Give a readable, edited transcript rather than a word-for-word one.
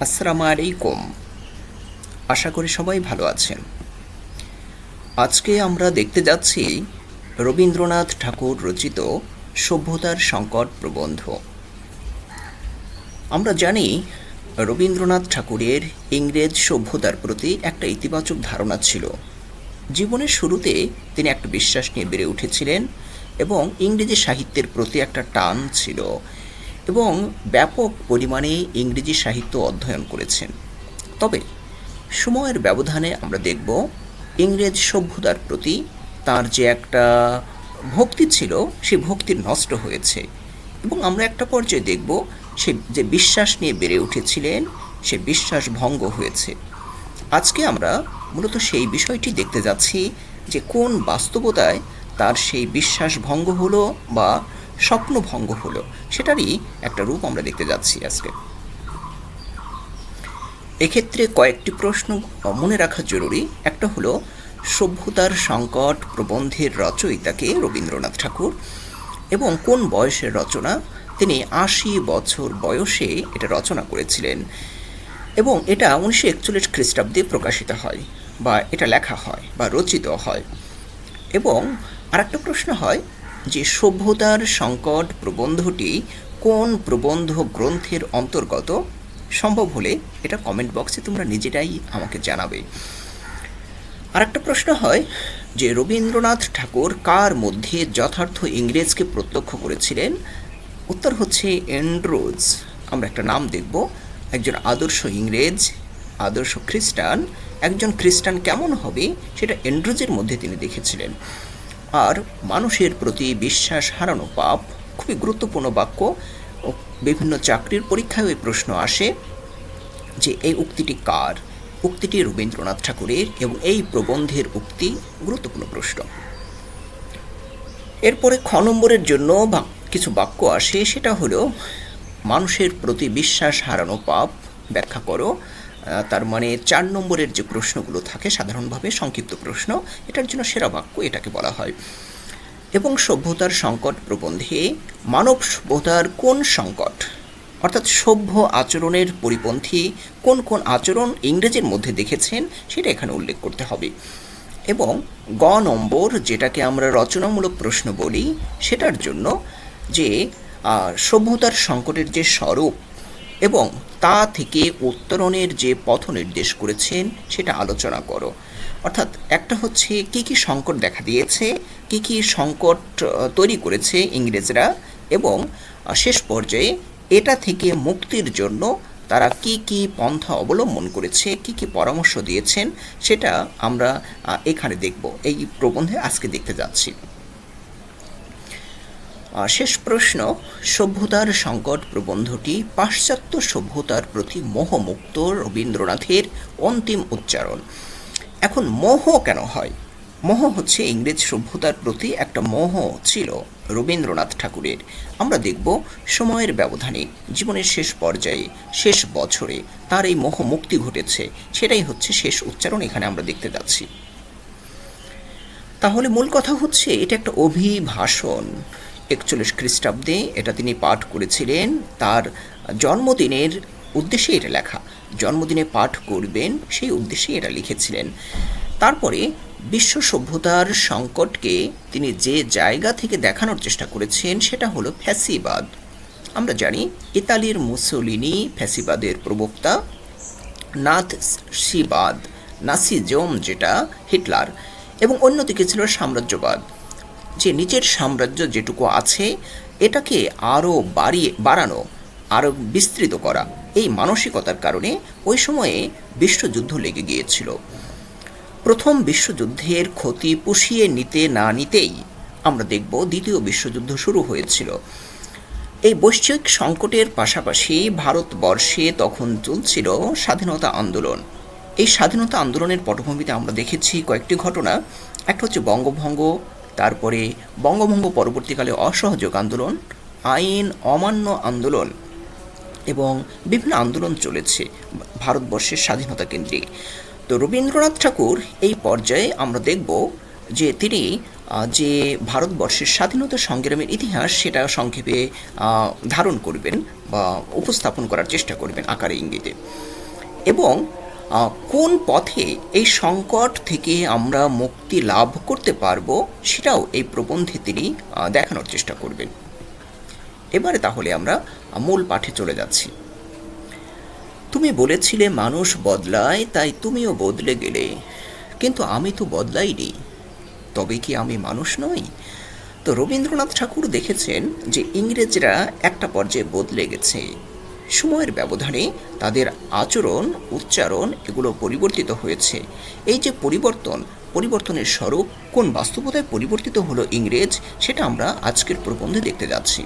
আসসালামু আলাইকুম। আশা করি সবাই ভালো আছেন। আজকে আমরা দেখতে যাচ্ছি রবীন্দ্রনাথ ঠাকুর রচিত সভ্যতার সংকট প্রবন্ধ। আমরা জানি রবীন্দ্রনাথ ঠাকুরের ইংরেজ সভ্যতার প্রতি একটা ইতিবাচক ধারণা ছিল। জীবনের শুরুতে তিনি একটা বিশ্বাস নিয়ে বেড়ে উঠেছিলেন এবং ইংরেজি সাহিত্যের প্রতি একটা টান ছিল এবং ব্যাপক পরিমাণে ইংরেজি সাহিত্য অধ্যয়ন করেছেন। তবে সময়ের ব্যবধানে আমরা দেখব ইংরেজ সভ্যতার প্রতি তার যে একটা ভক্তি ছিল সেই ভক্তি নষ্ট হয়েছে এবং আমরা একটা পর্যায়ে দেখব সে যে বিশ্বাস নিয়ে বেড়ে উঠেছিলেন সে বিশ্বাস ভঙ্গ হয়েছে। আজকে আমরা মূলত সেই বিষয়টি দেখতে যাচ্ছি যে কোন বাস্তবতায় তার সেই বিশ্বাস ভঙ্গ হলো বা স্বপ্ন ভঙ্গ হলো, সেটারই একটা রূপ আমরা দেখতে যাচ্ছি আজকে। এক্ষেত্রে কয়েকটি প্রশ্ন মনে রাখা জরুরি। একটা হলো সভ্যতার সংকট প্রবন্ধের রচয়িতাকে রবীন্দ্রনাথ ঠাকুর এবং কোন বয়সের রচনা। তিনি ৮০ বছর বয়সে এটা রচনা করেছিলেন এবং এটা ১৯৪১ খ্রিস্টাব্দে প্রকাশিত হয় বা এটা লেখা হয় বা রচিত হয়। এবং আরেকটা প্রশ্ন হয় যে সভ্যতার সংকট প্রবন্ধটি কোন প্রবন্ধ গ্রন্থের অন্তর্গত। সম্ভব হলে এটা কমেন্ট বক্সে তোমরা নিজেরাই আমাকে জানাবে। আরেকটা প্রশ্ন হয় যে রবীন্দ্রনাথ ঠাকুর কার মধ্যে যথার্থ ইংরেজকে প্রত্যক্ষ করেছিলেন। উত্তর হচ্ছে অ্যান্ড্রুজ। আমরা একটা নাম দেখব, একজন আদর্শ ইংরেজ, আদর্শ খ্রিস্টান। একজন খ্রিস্টান কেমন হবে সেটা অ্যান্ড্রুজের মধ্যে তিনি দেখেছিলেন। আর মানুষের প্রতি বিশ্বাস হারানো পাপ, খুবই গুরুত্বপূর্ণ বাক্য। বিভিন্ন চাকরির পরীক্ষায় ওই প্রশ্ন আসে যে এই উক্তিটি কার। উক্তিটি রবীন্দ্রনাথ ঠাকুরের এবং এই প্রবন্ধের উক্তি গুরুত্বপূর্ণ প্রশ্ন। এরপরে খ নম্বরের জন্য কিছু বাক্য আসে, সেটা হলো মানুষের প্রতি বিশ্বাস হারানো পাপ ব্যাখ্যা করো। তার মানে ৪ নম্বরের যে প্রশ্নগুলো থাকে সাধারণভাবে সংক্ষিপ্ত প্রশ্ন, এটার জন্য সেরা বাক্য এটাকে বলা হয়। এবং সভ্যতার সংকট প্রবন্ধে মানব সভ্যতার কোন সংকট, অর্থাৎ সভ্য আচরণের পরিপন্থী কোন কোন আচরণ ইংরেজের মধ্যে দেখেছেন সেটা এখানে উল্লেখ করতে হবে। এবং গ নম্বর, যেটাকে আমরা রচনামূলক প্রশ্ন বলি, সেটার জন্য যে সভ্যতার সংকটের যে স্বরূপ এবং তা থেকে উত্তরণের যে পথ নির্দেশ করেছেন সেটা আলোচনা করো। অর্থাৎ একটা হচ্ছে কি কি সংকট দেখা দিয়েছে, কি কি সংকট তৈরি করেছে ইংরেজরা, এবং শেষ পর্যায়ে এটা থেকে মুক্তির জন্য তারা কি কি পন্থা অবলম্বন করেছে, কি কি পরামর্শ দিয়েছেন, সেটা আমরা এখানে দেখব, এই প্রবন্ধে আজকে দেখতে যাচ্ছি। শেষ প্রশ্ন, সভ্যতার সংকট প্রবন্ধটি পাশ্চাত্য সভ্যতার প্রতি মোহমুক্ত রবীন্দ্রনাথের অন্তিম উচ্চারণ। এখন মোহ কেন হয়? মোহ হচ্ছে ইংরেজ সভ্যতার প্রতি একটা মোহ ছিল রবীন্দ্রনাথ ঠাকুরের। আমরা দেখব সময়ের ব্যবধানে জীবনের শেষ পর্যায়ে শেষ বছরে তার এই মোহ মুক্তি ঘটেছে, সেটাই হচ্ছে শেষ উচ্চারণ এখানে আমরা দেখতে যাচ্ছি। তাহলে মূল কথা হচ্ছে এটা একটা অভিভাষণ। ৪১ খ্রিস্টাব্দে এটা তিনি পাঠ করেছিলেন, তার জন্মদিনের উদ্দেশ্যে এটা লেখা। জন্মদিনে পাঠ করবেন সেই উদ্দেশ্যে এটা লিখেছিলেন। তারপরে বিশ্ব সভ্যতার সংকটকে তিনি যে জায়গা থেকে দেখানোর চেষ্টা করেছেন সেটা হলো ফ্যাসিবাদ। আমরা জানি ইতালির মুসোলিনি ফ্যাসিবাদের প্রবক্তা, নাসিজম যেটা হিটলার, এবং অন্যদিকে ছিল সাম্রাজ্যবাদ, যে নিজের সাম্রাজ্য যেটুকু আছে এটাকে আরও বাড়ানো, আরও বিস্তৃত করা, এই মানসিকতার কারণে ওই সময়ে বিশ্বযুদ্ধ লেগে গিয়েছিল। প্রথম বিশ্বযুদ্ধের ক্ষতি পুষিয়ে নিতে না নিতেই আমরা দেখব দ্বিতীয় বিশ্বযুদ্ধ শুরু হয়েছিল। এই বৈশ্বিক সংকটের পাশাপাশি ভারতবর্ষে তখন চলছিল স্বাধীনতা আন্দোলন। এই স্বাধীনতা আন্দোলনের পটভূমিতে আমরা দেখেছি কয়েকটি ঘটনা। একটা হচ্ছে বঙ্গভঙ্গ, তারপরে বঙ্গভঙ্গ পরবর্তীকালে অসহযোগ আন্দোলন, আইন অমান্য আন্দোলন, এবং বিভিন্ন আন্দোলন চলেছে ভারতবর্ষের স্বাধীনতা কেন্দ্রিক। তো রবীন্দ্রনাথ ঠাকুর এই পর্যায়ে আমরা দেখব যে তিনি যে ভারতবর্ষের স্বাধীনতা সংগ্রামের ইতিহাস সেটা সংক্ষেপে ধারণ করবেন বা উপস্থাপন করার চেষ্টা করবেন আকারে ইঙ্গিতে। এবং কোন পথে এই সংকট থেকে আমরা মুক্তি লাভ করতে পারবো সেটাও এই প্রবন্ধে তিনি দেখানোর চেষ্টা করবেন। এবারে তাহলে আমরা মূল পাঠে চলে যাচ্ছি। তুমি বলেছিলে মানুষ বদলায়, তাই তুমিও বদলে গেলে, কিন্তু আমি তো বদলাইনি, তবে কি আমি মানুষ নই? তো রবীন্দ্রনাথ ঠাকুর দেখেছেন যে ইংরেজরা একটা পর্যায়ে বদলে গেছে। সময়ের ব্যবধানে তাদের আচরণ, উচ্চারণ এগুলো পরিবর্তিত হয়েছে। এই যে পরিবর্তনের স্বরূপ কোন বাস্তবতায় পরিবর্তিত হলো ইংরেজ, সেটা আমরা আজকের প্রবন্ধে দেখতে যাচ্ছি।